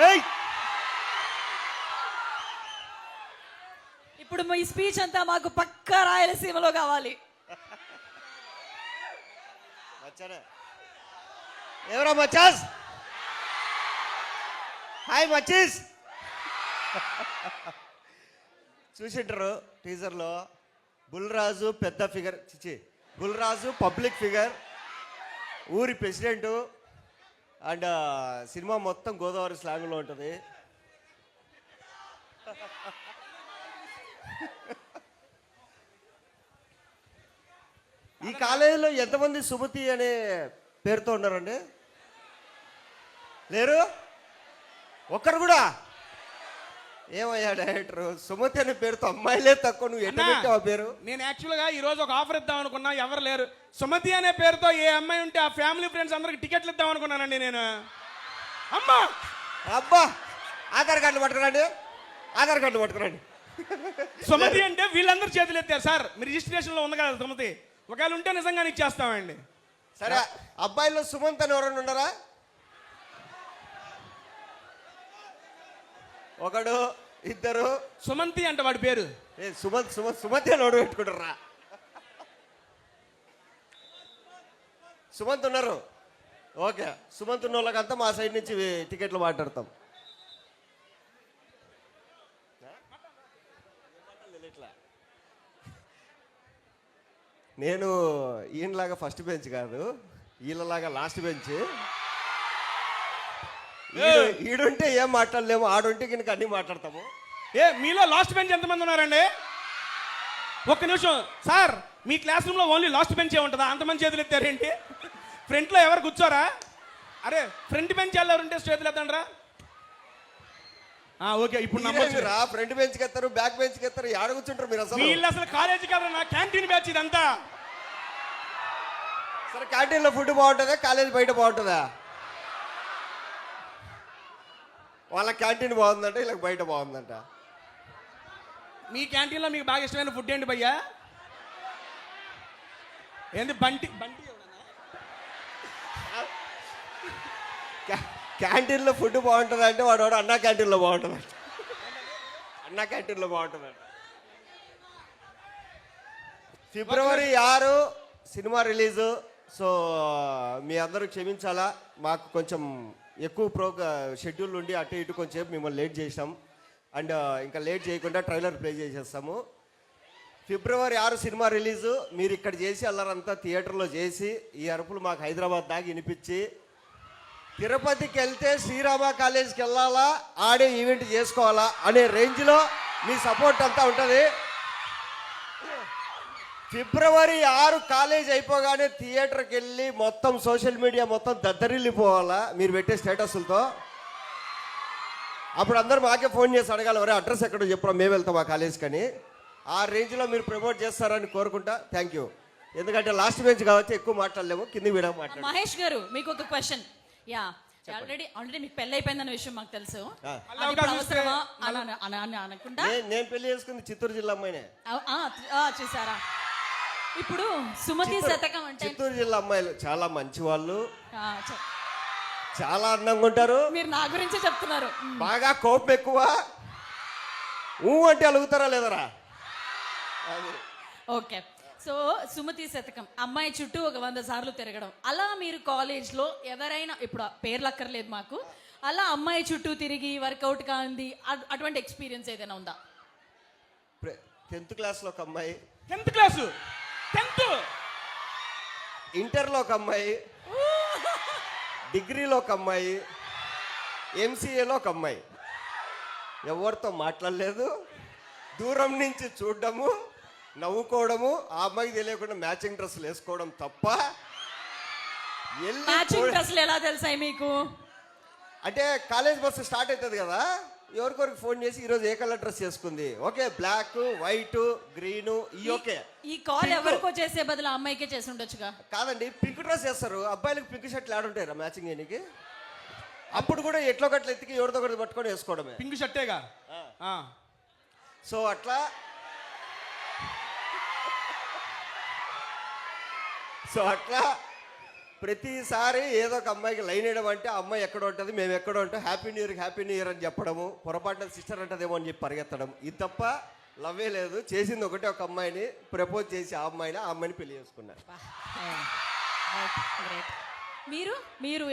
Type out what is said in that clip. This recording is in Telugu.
ఏయ్ ఇప్పుడు మీ స్పీచ్ అంతా మాకు పక్కా రాయలసీమలో కావాలి. మచ్చానే ఎవరా మచ్చాస్? హాయ్ మచ్చీస్. చూసింటారు టీజర్లో బుల్రాజు పెద్ద ఫిగర్, బుల్రాజు పబ్లిక్ ఫిగర్, ఊరి ప్రెసిడెంటు, అండ్ సినిమా మొత్తం గోదావరి స్లాంగ్లో ఉంటుంది. ఈ కాలేజీలో ఎంతమంది సుమతి అనే పేరుతో ఉన్నారండి? లేరు ఒక్కరు కూడా? ఏమయ్యా డైరెక్టర్, సుమతి అనే పేరుతో అమ్మాయిలే తక్కువ, నువ్వు ఎట్లా పెట్టావు ఆ పేరు? నేను యాక్చువల్గా ఈ రోజు ఒక ఆఫర్ ఇద్దాం అనుకున్నా, ఎవరు లేరు. సుమతి అనే పేరుతో ఏ అమ్మాయి ఉంటే ఆ ఫ్యామిలీ ఫ్రెండ్స్ అందరికి టికెట్లు ఇద్దాం అనుకున్నానండి నేను. అమ్మా అబ్బా, ఆధార్ కార్డు పట్టుకురండి, ఆధార్ కార్డు పట్టుకురండి. సుమతి అంటే వీళ్ళందరూ చేతులు ఎత్తారు. సార్ మీ రిజిస్ట్రేషన్లో ఉంది కదా సుమతి, ఒకవేళ ఉంటే నిజంగానే ఇచ్చేస్తామండి. సరే, అబ్బాయిలో సుమంత్ అని ఎవరైనా ఉన్నారా? ఒకడు, ఇద్దరు. సుమంతి అంటే వాడి పేరు. సుమంత్ అని ఎవడు పెట్టుకుంటారా? సుమంత్ ఉన్నారు. ఓకే, సుమంత్ ఉన్న వాళ్ళకంతా మా సైడ్ నుంచి టికెట్లు మాట్లాడతాం. నేను ఈయనలాగా ఫస్ట్ బెంచ్ కాదు, వీళ్ళలాగా లాస్ట్ బెంచ్. ఈడుంటే ఏం మాట్లాడలేము, ఆడుంటే కనుక అన్ని మాట్లాడతాము. మీలో లాస్ట్ బెంచ్ ఎంతమంది ఉన్నారండి? ఒక్క నిమిషం సార్, మీ క్లాస్ రూమ్లో ఓన్లీ లాస్ట్ బెంచే ఉంటుందా? అంతమంది చేతులు ఎత్తారేంటి? ఫ్రంట్లో ఎవరు కూర్చోరా? అరే ఫ్రంట్ బెంచ్ ఎవరు ఉంటే చేతులు ఎత్తండ్రా. ఓకే, ఇప్పుడు నమ్మొచ్చురా. ఫ్రంట్ బెంచ్కి ఎత్తారు, బ్యాక్ బెంచ్కి ఎత్తారు, ఆడ కూర్చుంటారు మీరు. అసలు వీళ్ళు అసలు కాలేజీ కాదు, నా క్యాంటీన్ బ్యాచ్ ఇదంతా. సరే, క్యాంటీన్లో ఫుడ్ బాగుంటుందా, కాలేజీ బయట బాగుంటుందా? వాళ్ళ క్యాంటీన్ బాగుందంట, ఇలా బయట బాగుందంట. మీ క్యాంటీన్లో మీకు బాగా ఇష్టమైన ఫుడ్ ఏంటి భయ్యా? ఏంది బంటి బంటి? క్యాంటీన్లో ఫుడ్ బాగుంటుంది అంటే వాడు అన్నా క్యాంటీన్లో బాగుంటుంది, అన్నా క్యాంటీన్లో బాగుంటుందంట. ఫిబ్రవరి 6 సినిమా రిలీజు. సో మీ అందరూ క్షమించాలా, మాకు కొంచెం ఎక్కువ షెడ్యూల్ ఉండి అటు ఇటు కొంచెం మిమ్మల్ని లేట్ చేసాం. అండ్ ఇంకా లేట్ చేయకుండా ట్రైలర్ ప్లే చేసేస్తాము. ఫిబ్రవరి 6 సినిమా రిలీజు. మీరు ఇక్కడ చేసి అల్లరంతా థియేటర్లో చేసి ఈ అరుపులు మాకు హైదరాబాద్ దాకా వినిపించి, తిరుపతికి వెళ్తే శ్రీరామ కాలేజీకి వెళ్ళాలా, ఆడే ఈవెంట్ చేసుకోవాలా అనే రేంజ్లో మీ సపోర్ట్ అంతా ఉంటుంది. ఫిబ్రవరి 6 కాలేజ్ అయిపోగానే థియేటర్కి వెళ్ళి మొత్తం సోషల్ మీడియా మొత్తం దద్దరిల్లిపోవాలా మీరు పెట్టే స్టేటస్లతో. అప్పుడు అందరూ మాకే ఫోన్ చేసి అడగాలి, వరే అడ్రస్ ఎక్కడో చెప్పరా, మేము వెళ్తాం ఆ కాలేజ్కి అని. ఆ రేంజ్లో మీరు ప్రమోట్ చేస్తారని కోరుకుంటా. Thank you. ఎందుకంటే లాస్ట్ బెంచ్ కాబట్టి ఎక్కువ మాట్లాడలేము, కింద వీడ మాట్లాడు. మహేష్ గారు, మీకు ఒక క్వశ్చన్. ఆల్రెడీ మీకు పెళ్లి అయిపోయిందన్న విషయం మాకు తెలుసు. అనకుండా నేను పెళ్లి చేసుకుంది చిత్తూరు జిల్లా అమ్మాయినే. చూసారా? ఇప్పుడు సుమతి శతకం అంటే చిత్తూరు జిల్లా అమ్మాయిలు చాలా మంచి వాళ్ళు, చాలా అందంగా ఉంటారు. మీరు నా గురించే చెప్తున్నారు. బాగా కోపం ఎక్కువ, అంటే అలుగుతారా లేదరా? ఓకే, సో సుమతి శతకం అమ్మాయి చుట్టూ ఒక 100 సార్లు తిరగడం, అలా మీరు కాలేజ్లో ఎవరైనా, ఇప్పుడు పేర్లు అక్కర్లేదు మాకు, అలా అమ్మాయి చుట్టూ తిరిగి వర్కౌట్ కాంది అటువంటి ఎక్స్పీరియన్స్ ఏదైనా ఉందా? 10th క్లాస్లో ఒక అమ్మాయి, 10th క్లాసు, 10th ఇంటర్లో ఒక అమ్మాయి, డిగ్రీలో ఒక అమ్మాయి, ఎంసీఏలో ఒక అమ్మాయి. ఎవరితో మాట్లాడలేదు, దూరం నుంచి చూడడము, నవ్వుకోవడము, ఆ అమ్మాయికి తెలియకుండా మ్యాచింగ్ డ్రెస్సులు వేసుకోవడం తప్ప. మ్యాచింగ్ డ్రెస్సులు ఎలా తెలుసాయి మీకు? అంటే కాలేజ్ బస్సు స్టార్ట్ అవుతుంది కదా, ఎవరికొరికి ఫోన్ చేసి ఈరోజు ఏ కలర్ డ్రెస్ చేసుకుంది, okay black, white, green, okay. ఈ కాల్ ఎవరికో చేసే బదులు అమ్మాయికే చేసి ఉండొచ్చుగా. కాదండి, పింక్ డ్రెస్ చేస్తారు, అబ్బాయిలకు పింక్ షర్ట్లు ఆడుంటాయి మ్యాచింగ్ చేయడానికి. అప్పుడు కూడా ఎట్లో గట్ల ఎత్తికి ఎవరితో ఒకటి పట్టుకొని వేసుకోవడమే, పింక్ షర్టేగా. సో అట్లా ప్రతిసారి ఏదో ఒక అమ్మాయికి లైన్ వేయడం అంటే ఆ అమ్మాయి ఎక్కడ ఉంటుంది, మేము ఎక్కడ ఉంటాం, హ్యాపీ న్యూ ఇయర్ అని చెప్పడము, పొరపాటున సిస్టర్ అంటదేమో అని చెప్పి పరిగెత్తడం, ఇది తప్ప లవ్వే లేదు. చేసింది ఒకటే ఒక అమ్మాయిని, ప్రపోజ్ చేసి ఆ అమ్మాయిని పెళ్లి చేసుకున్నారు. మీరు మీరు